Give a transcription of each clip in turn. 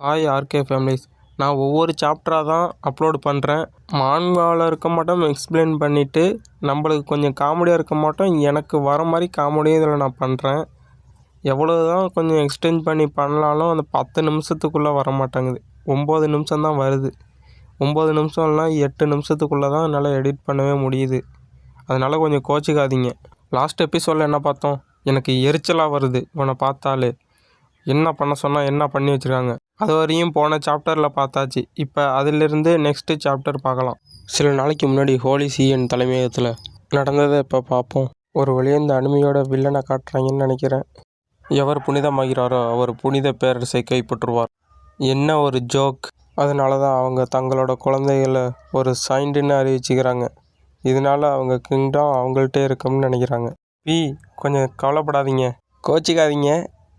Hi RK families. நான் ஒவ்வொரு சாப்டராக தான் அப்லோட் பண்ணுறேன். மான்வாவில் இருக்க மாட்டோம் எக்ஸ்பிளைன் பண்ணிவிட்டு நம்மளுக்கு கொஞ்சம் காமெடியாக இருக்க மாட்டோம், எனக்கு வர மாதிரி காமெடியும் இதில் நான் பண்ணுறேன். எவ்வளோ தான் கொஞ்சம் எக்ஸ்டெண்ட் பண்ணி பண்ணலாலும் அந்த 10 நிமிஷத்துக்குள்ளே வர மாட்டேங்குது. 9 நிமிஷம் தான் வருது. 9 நிமிஷம் இல்லைனா 8 நிமிஷத்துக்குள்ளே தான் என்னால் எடிட் பண்ணவே முடியுது. அதனால் கொஞ்சம் கோச்சிக்காதீங்க. லாஸ்ட் எபிசோடில் என்ன பார்த்தோம், எனக்கு எரிச்சலாக வருது இவனை பார்த்தாலே. என்ன பண்ண சொன்னால் என்ன பண்ணி வச்சுருக்காங்க. அது வரையும் போன சாப்டரில் பார்த்தாச்சு. இப்போ அதிலிருந்து நெக்ஸ்ட்டு சாப்டர் பார்க்கலாம். சில நாளைக்கு முன்னாடி ஹோலி சிஎன் தலைமையகத்தில் நடந்ததை இப்போ பார்ப்போம். ஒரு வழியாக இந்த அனிமையோட வில்லனை காட்டுறாங்கன்னு நினைக்கிறேன். எவர் புனிதமாகிறாரோ அவர் புனித பேரரசை கைப்பற்றுவார். என்ன ஒரு ஜோக். அதனால தான் அவங்க தங்களோட குழந்தைகளை ஒரு சைண்டுன்னு அறிவிச்சுக்கிறாங்க. இதனால அவங்க கிங்டம் அவங்கள்ட்டே இருக்கும்னு நினைக்கிறாங்க. கொஞ்சம் கவலைப்படாதீங்க, கோச்சிக்காதீங்க.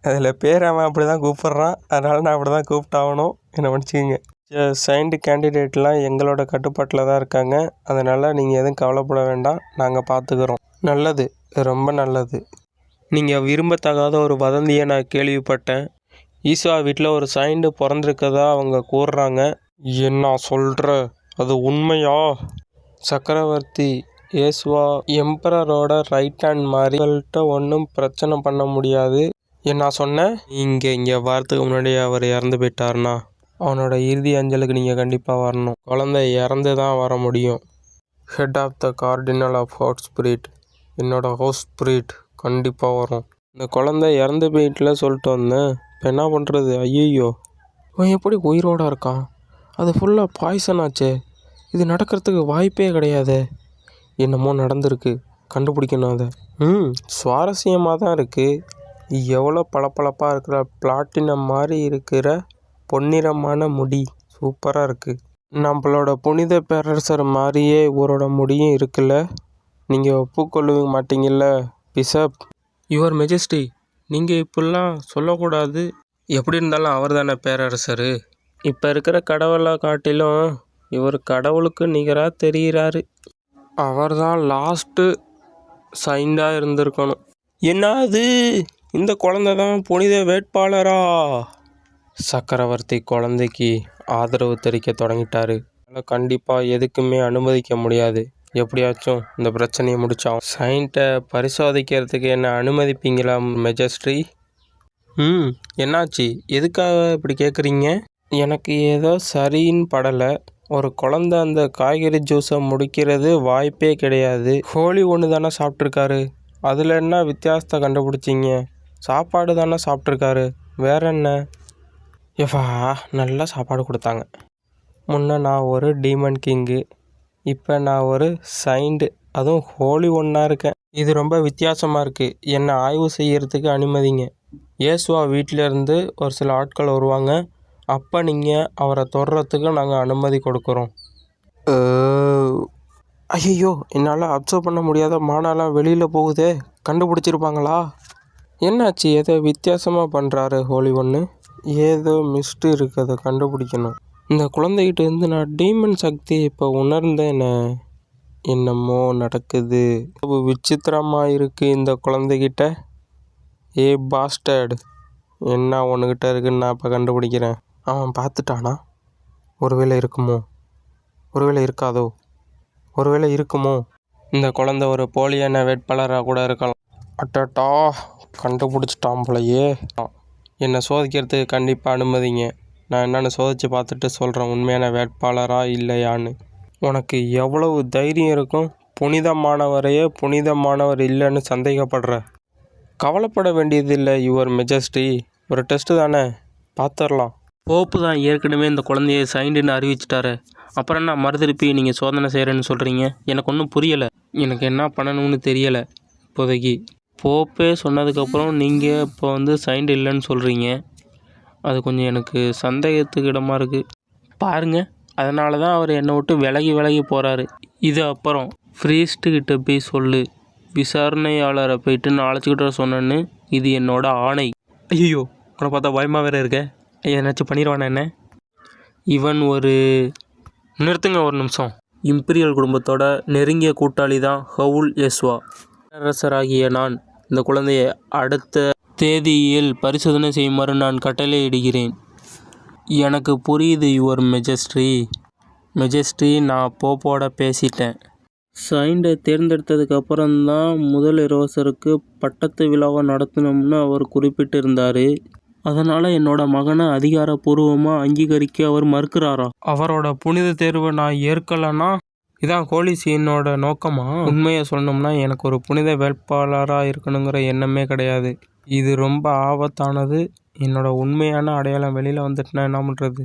அதில் பேர் அவன் அப்படி தான் கூப்பிட்றான், அதனால் நான் அப்படி தான் கூப்பிட்டாகணும், என்னை மன்னிச்சிக்கங்க. சைன்டு கேண்டிடேட்லாம் எங்களோட கட்டுப்பாட்டில் தான் இருக்காங்க. அதனால் நீங்கள் எதுவும் கவலைப்பட வேண்டாம், நாங்கள் பார்த்துக்குறோம். நல்லது, ரொம்ப நல்லது. நீங்கள் விரும்பத்தகாத ஒரு வதந்தியை நான் கேள்விப்பட்டேன். ஈசா வீட்டில் ஒரு சைண்டு பிறந்திருக்கதா அவங்க கூறுறாங்க. என்ன சொல்கிற, அது உண்மையா? சக்கரவர்த்தி ஏசுவா எம்பரரோட ரைட் ஹேண்ட் மாதிரி ஒன்றும் பிரச்சனை பண்ண முடியாது. என்ன சொன்னேன்? இங்கே வாரத்துக்கு முன்னாடி அவர் இறந்து போயிட்டார்னா அவனோட இறுதி அஞ்சலுக்கு நீங்கள் கண்டிப்பாக வரணும். குழந்தை இறந்து தான் வர முடியும். Head of the cardinal of hot spirit, என்னோட ஹவுஸ் ஸ்பிரிட் கண்டிப்பாக வரும். இந்த குழந்தை இறந்து போயிட்டுல சொல்லிட்டு வந்தேன். இப்போ என்ன பண்ணுறது? ஐயோ, அவன் எப்படி உயிரோடு இருக்கான்? அது ஃபுல்லாக பாய்சன் ஆச்சே. இது நடக்கிறதுக்கு வாய்ப்பே கிடையாது. என்னமோ நடந்திருக்கு, கண்டுபிடிக்கணும் அதை. சுவாரஸ்யமாக தான் இருக்குது. எவ்வளோ பளபளப்பாக இருக்கிற பிளாட்டினம் மாதிரி இருக்கிற பொன்னிறமான முடி சூப்பராக இருக்குது. நம்மளோட புனித பேரரசர் மாதிரியே இவரோட முடியும் இருக்குல்ல. நீங்கள் ஒப்புக்கொள்ள மாட்டீங்கல்ல பிஷப்? யுவர் மெஜஸ்டி, நீங்கள் இப்படிலாம் சொல்லக்கூடாது. எப்படி இருந்தாலும் அவர் தானே பேரரசர். இப்போ இருக்கிற கடவுளை காட்டிலும் இவர் கடவுளுக்கு நிகராக தெரிகிறாரு. அவர் தான் லாஸ்ட்டு சைண்டாக இருந்திருக்கணும். என்னது, இந்த குழந்தை தான் புனித வேட்பாளரா? சக்கரவர்த்தி குழந்தைக்கு ஆதரவு தெரிவிக்க தொடங்கிட்டாரு. அதனால் கண்டிப்பாக எதுக்குமே அனுமதிக்க முடியாது. எப்படியாச்சும் இந்த பிரச்சனையை முடிச்சான். சைன்ட்டை பரிசோதிக்கிறதுக்கு என்ன அனுமதிப்பீங்களா மெஜஸ்ட்ரி? என்னாச்சு, எதுக்காக இப்படி கேட்குறீங்க? எனக்கு ஏதோ சரின்னு படலை. ஒரு குழந்தை அந்த காய்கறி ஜூஸை முடிக்கிறது வாய்ப்பே கிடையாது. ஹோலி ஒன்று தானே சாப்பிட்ருக்காரு, அதில் என்ன வித்தியாசத்தை கண்டுபிடிச்சிங்க? சாப்பாடு தானே சாப்பிட்ருக்காரு, வேற என்ன? எவா நல்லா சாப்பாடு கொடுத்தாங்க. முன்னே நான் ஒரு டீமன் கிங்கு, இப்போ நான் ஒரு சைண்டு, அதுவும் ஹோலி ஒன்றா இருக்கேன். இது ரொம்ப வித்தியாசமாக இருக்குது. என்னை ஆய்வு செய்கிறதுக்கு அனுமதிங்க. இயேசுவா வீட்டிலேருந்து ஒரு சில ஆட்கள் வருவாங்க. அப்போ நீங்கள் அவரை தொடுறதுக்கு நாங்கள் அனுமதி கொடுக்குறோம். ஐயோ, என்னால் அப்சர்வ் பண்ண முடியாத மானாலாம் வெளியில் போகுதே, கண்டுபிடிச்சிருப்பாங்களா? என்னாச்சு, ஏதோ வித்தியாசமாக பண்ணுறாரு ஹோலி ஒன்று. ஏதோ மிஸ்ட்டு இருக்குது, அதை கண்டுபிடிக்கணும். இந்த குழந்தைகிட்ட இருந்து நான் டீமன் சக்தி இப்போ உணர்ந்தேனே. என்னமோ நடக்குது, விசித்திரமாக இருக்குது இந்த குழந்தைகிட்ட. ஏ பாஸ்டர்டு, என்ன ஒன்றுகிட்ட இருக்குன்னு நான் இப்போ கண்டுபிடிக்கிறேன். அவன் பார்த்துட்டானா? ஒருவேளை இருக்குமோ, ஒருவேளை இருக்காதோ, ஒருவேளை இருக்குமோ? இந்த குழந்தை ஒரு போலியான வேட்பாளராக கூட இருக்கலாம். அட்டட்டா, கண்டுபிடிச்சிட்டான் போலையே. என்னை சோதிக்கிறதுக்கு கண்டிப்பாக அனுமதிங்க. நான் என்னென்னு சோதித்து பார்த்துட்டு சொல்கிறேன் உண்மையான வேட்பாளரா இல்லையான்னு. உனக்கு எவ்வளவு தைரியம் இருக்கும்? புனிதமானவரையே புனிதமானவர் இல்லைன்னு சந்தேகப்படுற. கவலைப்பட வேண்டியதில்லை யுவர் மெஜஸ்டி, ஒரு டெஸ்ட்டு தானே, பார்த்துடலாம். போப்பு தான் ஏற்கனவே இந்த குழந்தைய சைண்டுன்னு அறிவிச்சிட்டாரு. அப்புறம் என்ன மறுதிருப்பி நீங்கள் சோதனை செய்கிறேன்னு சொல்கிறீங்க? எனக்கு ஒன்றும் புரியலை. எனக்கு என்ன பண்ணணும்னு தெரியலை இப்போதைக்கு. போப்பே சொன்னதுக்கப்புறம் நீங்கள் இப்போ சைண்டு இல்லைன்னு சொல்கிறீங்க. அது கொஞ்சம் எனக்கு சந்தேகத்துக்கு இடமா இருக்குது. பாருங்கள், அதனால தான் அவர் என்னை விட்டு விலகி போகிறாரு. இது அப்புறம் ஃப்ரீஸ்ட்டுக்கிட்ட போய் சொல்லு, விசாரணையாளரை போயிட்டு நான் அழைச்சிக்கிட்ட சொன்னேன்னு. இது என்னோட ஆணை. ஐயோ, உன்னை பார்த்தா பயமாக வேறு இருக்க. ஏதாச்சும் பண்ணிடுவானே என்ன? இவன் ஒரு நிறுத்துங்க ஒரு நிமிஷம். இம்பீரியல் குடும்பத்தோட நெருங்கிய கூட்டாளி தான் ஹவுல் ஏசுவா. பேரரசராகிய நான் இந்த குழந்தையை அடுத்த தேதியில் பரிசோதனை செய்யுமாறு நான் கட்டளையிடுகிறேன். எனக்கு புரியுது யுவர் மெஜஸ்ட்ரி நான் போப்போட பேசிட்டேன். சைண்டை தேர்ந்தெடுத்ததுக்கு அப்புறம்தான் முதல் இளவரசருக்கு பட்டத்து விழாவை நடத்தணும்னு அவர் குறிப்பிட்டிருந்தார். அதனால் என்னோட மகனை அதிகாரப்பூர்வமாக அங்கீகரிக்க அவர் மறுக்கிறாரா? அவரோட புனித தேர்வை நான் ஏற்கலைன்னா இதான் ஹோலி சீனோட நோக்கமா? உண்மையை சொல்லணும்னா எனக்கு ஒரு புனித வேட்பாளராக இருக்கணுங்கிற எண்ணமே கிடையாது. இது ரொம்ப ஆபத்தானது. என்னோட உண்மையான அடையாளம் வெளியில் வந்துட்டுனா என்ன பண்ணுறது?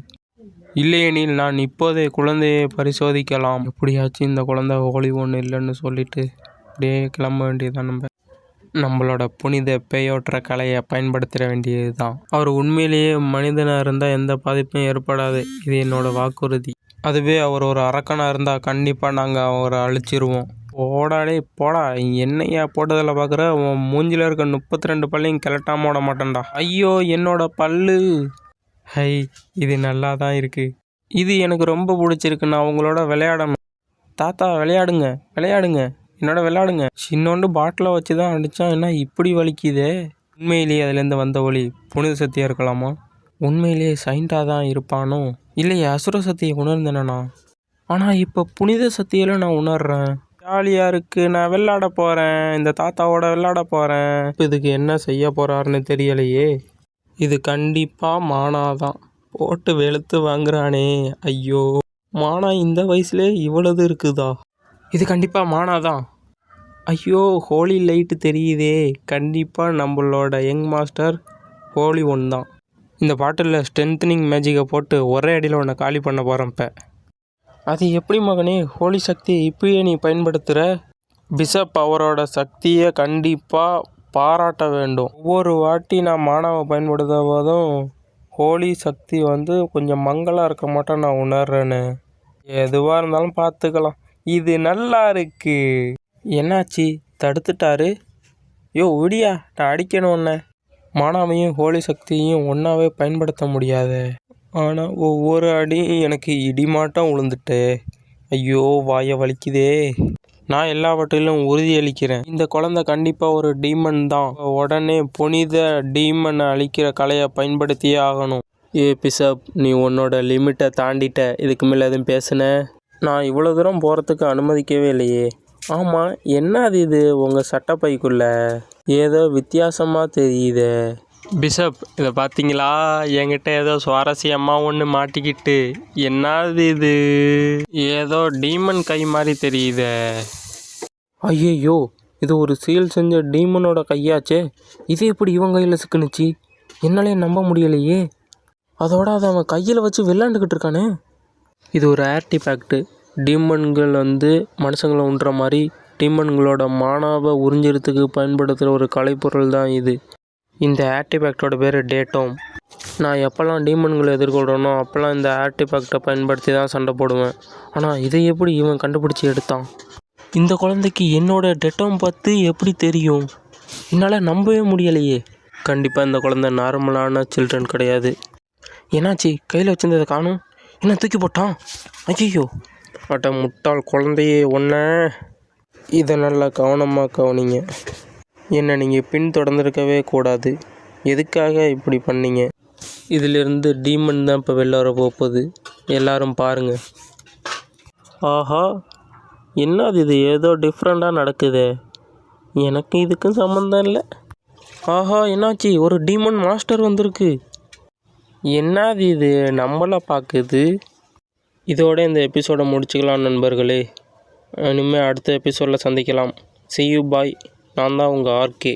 இல்லையெனில் நான் இப்போதே குழந்தையை பரிசோதிக்கலாம். எப்படியாச்சும் இந்த குழந்தை ஹோலி ஒன்று இல்லைன்னு சொல்லிட்டு அப்படியே கிளம்ப வேண்டியதுதான். நம்மளோட புனித பேயோற்ற கலையை பயன்படுத்திட வேண்டியது தான். அவர் உண்மையிலேயே மனிதனாக இருந்தால் எந்த பாதிப்பும் ஏற்படாது. இது என்னோட வாக்குறுதி. அதுவே அவர் ஒரு அரக்கனாக இருந்தால் கண்டிப்பாக நாங்கள் அவரை அழிச்சிருவோம். போடாடே போடா, என்னையா போட்டதில் பார்க்குற? உன் மூஞ்சில் இருக்க 32 பல்லையும் கிளட்டாம விட மாட்டேன்டா. ஐயோ என்னோட பல்லு. ஹை, இது நல்லா தான் இருக்குது. இது எனக்கு ரொம்ப பிடிச்சிருக்கு. நான் உங்களோட விளையாடணும். தாத்தா விளையாடுங்க என்னோட விளையாடுங்க. சின்னோண்டு பாட்டிலை வச்சு தான் அடித்தான், என்ன இப்படி வலிக்குதே? உண்மையிலேயே அதுலேருந்து வந்த ஒளி புனித சக்தியாக இருக்கலாமா? உண்மையிலேயே சைண்டாக தான் இருப்பானோ? இல்லையே அசுர சக்தியை உணர்ந்தேனா? ஆனால் இப்போ புனித சக்தியில் நான் உணர்றேன். ஜாலியாக இருக்குது. நான் விளையாட போகிறேன். இந்த தாத்தாவோட விளையாட போகிறேன். இதுக்கு என்ன செய்ய போகிறாருன்னு தெரியலையே. இது கண்டிப்பாக மானாதான். போட்டு வெளுத்து வாங்குறானே. ஐயோ, மானா இந்த வயசுலே இவ்வளவு இருக்குதா? இது கண்டிப்பாக மானாதான். ஐயோ, ஹோலி லைட்டு தெரியுதே. கண்டிப்பாக நம்மளோட யங் மாஸ்டர் ஹோலி ஒன் தான். இந்த பாட்டிலில் ஸ்ட்ரென்த்னிங் மேஜிக்கை போட்டு ஒரே அடியில் ஒன்று காலி பண்ண போகிறேன். இப்போ அது எப்படி மகனே? ஹோலி சக்தியை இப்பயே நீ பயன்படுத்துகிற? பிஷப் அவரோட சக்தியை கண்டிப்பாக பாராட்ட வேண்டும். ஒவ்வொரு வாட்டி நான் மானாவை பயன்படுத்த போதும் ஹோலி சக்தி கொஞ்சம் மங்கலாக இருக்க மாட்டேன் நான் உணர்றேன்னு. எதுவாக இருந்தாலும் பார்த்துக்கலாம். இது நல்லா இருக்கு. என்னாச்சு, தடுத்துட்டாரு? யோ விடியா, நான் அடிக்கணும் ஒன்றை. மானாவையும் ஹோலி சக்தியையும் ஒன்றாவே பயன்படுத்த முடியாது. ஆனால் ஒவ்வொரு அடியும் எனக்கு இடிமாட்டம் விழுந்துட்டே. ஐயோ வாயை வலிக்குதே. நான் எல்லாவற்றிலும் உறுதியளிக்கிறேன், இந்த குழந்தை கண்டிப்பாக ஒரு டீமன் தான். உடனே புனித டீமனை அழிக்கிற கலையை பயன்படுத்தியே ஆகணும். பிஷப், நீ உன்னோட லிமிட்டை தாண்டிட்ட. இதுக்கு மேலே எதுவும் பேசுன? நான் இவ்வளோ தூரம் போகிறதுக்கு அனுமதிக்கவே இல்லையே. ஆமாம், என்ன அது இது உங்கள் சட்டப்பைக்குள்ள ஏதோ வித்தியாசமாக தெரியுது. பிஷப், இதை பார்த்தீங்களா? என்கிட்ட ஏதோ சுவாரஸ்யமாக ஒன்று மாட்டிக்கிட்டு. என்னது இது? ஏதோ டீமன் கை மாதிரி தெரியுது. ஐயையோ, இது ஒரு சீல் செஞ்ச டீமனோட கையாச்சே. இது எப்படி இவன் கையில் சிக்குனுச்சு? என்னாலே நம்ப முடியலையே. அதோட அதை அவன் கையில் வச்சு விளாண்டுக்கிட்டு இருக்கானே. இது ஒரு ஆர்டிஃபேக்ட்டு. டீமன்கள் மனுஷங்களை உண்ற மாதிரி டீமன்களோட மானாவை உறிஞ்சிறதுக்கு பயன்படுத்துகிற ஒரு கலைப்பொருள் தான் இது. இந்த ஆர்டிஃபேக்டோட பேர் டேட்டோம். நான் எப்போல்லாம் டீமன்களை எதிர்கொள்கிறேனோ அப்போல்லாம் இந்த ஆர்டிஃபேக்டை பயன்படுத்தி தான் சண்டை போடுவேன். ஆனால் இதை எப்படி இவன் கண்டுபிடிச்சி எடுத்தான்? இந்த குழந்தைக்கு என்னோட டெட்டோம் பார்த்து எப்படி தெரியும்? என்னால் நம்பவே முடியலையே. கண்டிப்பாக இந்த குழந்தை நார்மலான சில்ட்ரன் கிடையாது. என்னாச்சு, கையில் வச்சுருந்ததை காணும்? என்ன தூக்கி போட்டான்? ஐயோ, அட்ட முட்டாள் குழந்தையே ஒன்றை. இதை நல்லா கவனமாக கவனிங்க. என்னை நீங்கள் பின்தொடர்ந்துருக்கவே கூடாது. எதுக்காக இப்படி பண்ணீங்க? இதிலிருந்து டீமன் தான் இப்போ வெளில வர போகுது. எல்லாரும் பாருங்கள். ஆஹா, என்ன இது ஏதோ டிஃப்ரெண்ட்டாக நடக்குது. எனக்கு இதுக்கும் சம்மந்தம் இல்லை. ஆஹா, என்னாச்சு? ஒரு டீமன் மாஸ்டர் வந்திருக்கு. என்னது இது நம்மளை பார்க்குது? இதோட இந்த எபிசோடை முடிச்சுக்கலாம் நண்பர்களே. இனிமேல் அடுத்த எபிசோடில் சந்திக்கலாம். See you, bye. நான் தான் உங்கள் ஆர்கே.